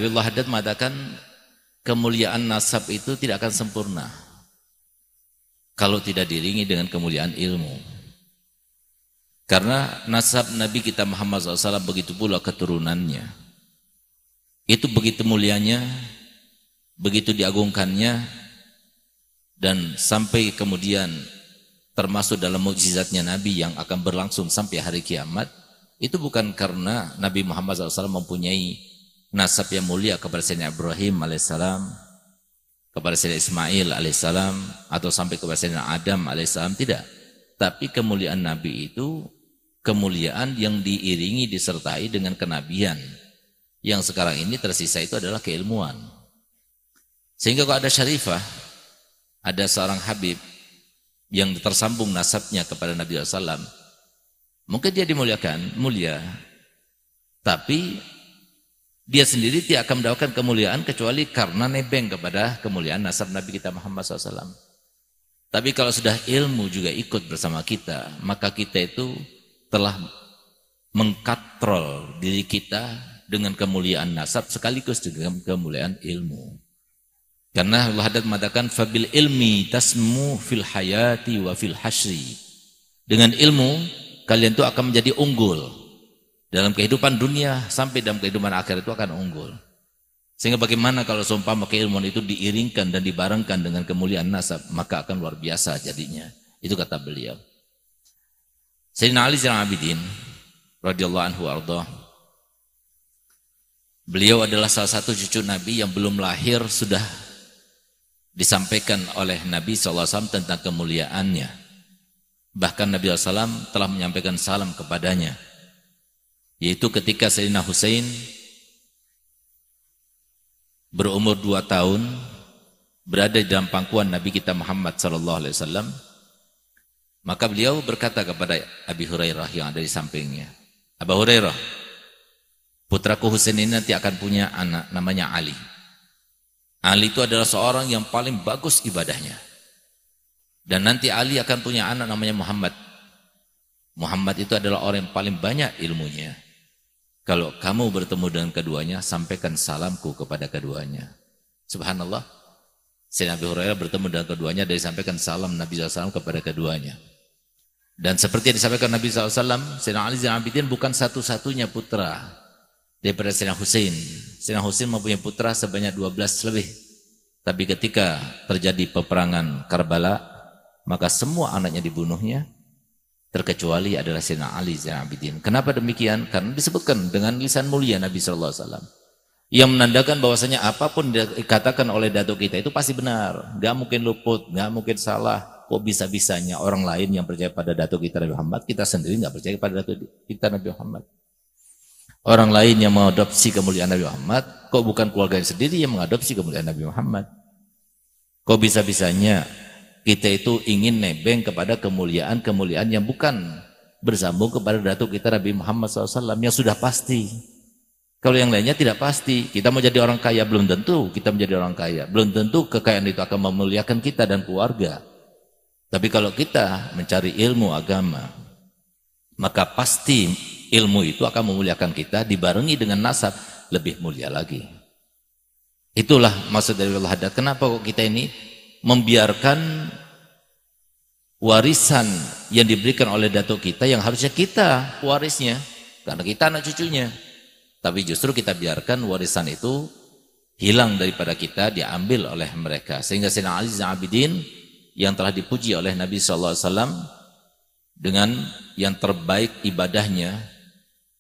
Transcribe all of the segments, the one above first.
Habibullah Haddad mengatakan kemuliaan nasab itu tidak akan sempurna kalau tidak diiringi dengan kemuliaan ilmu. Karena nasab Nabi kita Muhammad SAW begitu pula keturunannya. Itu begitu mulianya, begitu diagungkannya, dan sampai kemudian termasuk dalam mukjizatnya Nabi yang akan berlangsung sampai hari kiamat. Itu bukan karena Nabi Muhammad SAW mempunyai nasab yang mulia kepada Sayyidina Ibrahim alaihissalam, kepada Sayyidina Ismail alaihissalam, atau sampai kepada Sayyidina Adam alaihissalam, tidak. Tapi kemuliaan Nabi itu kemuliaan yang diiringi, disertai dengan kenabian. Yang sekarang ini tersisa itu adalah keilmuan. Sehingga kalau ada syarifah, ada seorang Habib yang tersambung nasabnya kepada Nabi SAW, mungkin dia dimuliakan, mulia, tapi dia sendiri tidak akan mendapatkan kemuliaan kecuali karena nebeng kepada kemuliaan nasab Nabi kita Muhammad SAW. Tapi kalau sudah ilmu juga ikut bersama kita, maka kita itu telah mengkatrol diri kita dengan kemuliaan nasab sekaligus dengan kemuliaan ilmu. Karena Allah Haddad mengatakan fabil ilmi tasmu fil hayati wa fil hasyri. Dengan ilmu kalian itu akan menjadi unggul dalam kehidupan dunia sampai dalam kehidupan akhir itu akan unggul. Sehingga bagaimana kalau seumpama keilmuan itu diiringkan dan dibarengkan dengan kemuliaan nasab, maka akan luar biasa jadinya. Itu kata beliau. Sayyidina Ali Zainal Abidin radhiyallahu anhu arda, beliau adalah salah satu cucu Nabi yang belum lahir sudah disampaikan oleh Nabi SAW tentang kemuliaannya. Bahkan Nabi SAW telah menyampaikan salam kepadanya, yaitu ketika Sayyidina Husain berumur 2 tahun berada di dalam pangkuan Nabi kita Muhammad SAW, maka beliau berkata kepada Abi Hurairah yang ada di sampingnya, Abu Hurairah, putraku Husain ini nanti akan punya anak namanya Ali. Ali itu adalah seorang yang paling bagus ibadahnya. Dan nanti Ali akan punya anak namanya Muhammad. Muhammad itu adalah orang yang paling banyak ilmunya. Kalau kamu bertemu dengan keduanya, sampaikan salamku kepada keduanya. Subhanallah. Sayyidina Abi Hurairah bertemu dengan keduanya dan disampaikan salam Nabi SAW kepada keduanya. Dan seperti yang disampaikan Nabi SAW, Sayyidina Ali Zainal Abidin bukan satu-satunya putra daripada Sayyidina Husain. Sayyidina Husain mempunyai putra sebanyak 12 lebih. Tapi ketika terjadi peperangan Karbala, maka semua anaknya dibunuhnya, terkecuali adalah Sayyidina Ali Zainal Abidin. Kenapa demikian? Karena disebutkan dengan lisan mulia Nabi SAW, yang menandakan bahwasanya apapun dikatakan oleh datuk kita itu pasti benar. Gak mungkin luput, gak mungkin salah. Kok bisa-bisanya orang lain yang percaya pada datuk kita Nabi Muhammad, kita sendiri gak percaya pada datuk kita Nabi Muhammad. Orang lain yang mengadopsi kemuliaan Nabi Muhammad, kok bukan keluarganya sendiri yang mengadopsi kemuliaan Nabi Muhammad. Kok bisa-bisanya kita itu ingin nebeng kepada kemuliaan-kemuliaan yang bukan bersambung kepada datuk kita Nabi Muhammad SAW yang sudah pasti. Kalau yang lainnya tidak pasti. Kita mau jadi orang kaya, belum tentu kita menjadi orang kaya. Belum tentu kekayaan itu akan memuliakan kita dan keluarga. Tapi kalau kita mencari ilmu agama, maka pasti ilmu itu akan memuliakan kita, dibarengi dengan nasab lebih mulia lagi. Itulah maksud dari Allah Haddad. Kenapa kok kita ini membiarkan warisan yang diberikan oleh datuk kita yang harusnya kita warisnya, karena kita anak cucunya, tapi justru kita biarkan warisan itu hilang daripada kita, diambil oleh mereka. Sehingga Sayyidina Ali Zainal Abidin yang telah dipuji oleh Nabi SAW dengan yang terbaik ibadahnya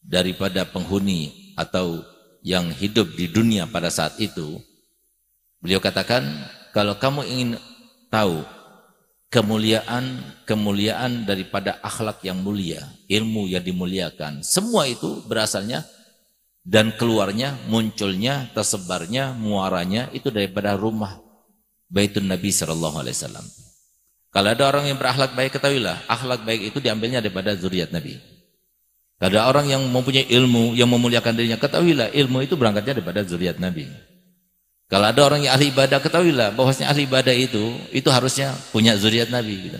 daripada penghuni atau yang hidup di dunia pada saat itu, beliau katakan, kalau kamu ingin tahu kemuliaan daripada akhlak yang mulia, ilmu yang dimuliakan, semua itu berasalnya dan keluarnya, munculnya, tersebarnya, muaranya itu daripada rumah Baitun Nabi SAW. Kalau ada orang yang berakhlak baik, ketahuilah akhlak baik itu diambilnya daripada zuriat Nabi. Kalau ada orang yang mempunyai ilmu yang memuliakan dirinya, ketahuilah ilmu itu berangkatnya daripada zuriat Nabi. Kalau ada orang yang ahli ibadah, ketahuilah bahwasanya ahli ibadah itu harusnya punya zuriat Nabi gitu.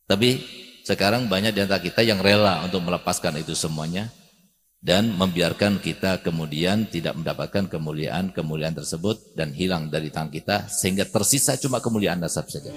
Tapi sekarang banyak di antara kita yang rela untuk melepaskan itu semuanya dan membiarkan kita kemudian tidak mendapatkan kemuliaan tersebut dan hilang dari tangan kita sehingga tersisa cuma kemuliaan nasab saja.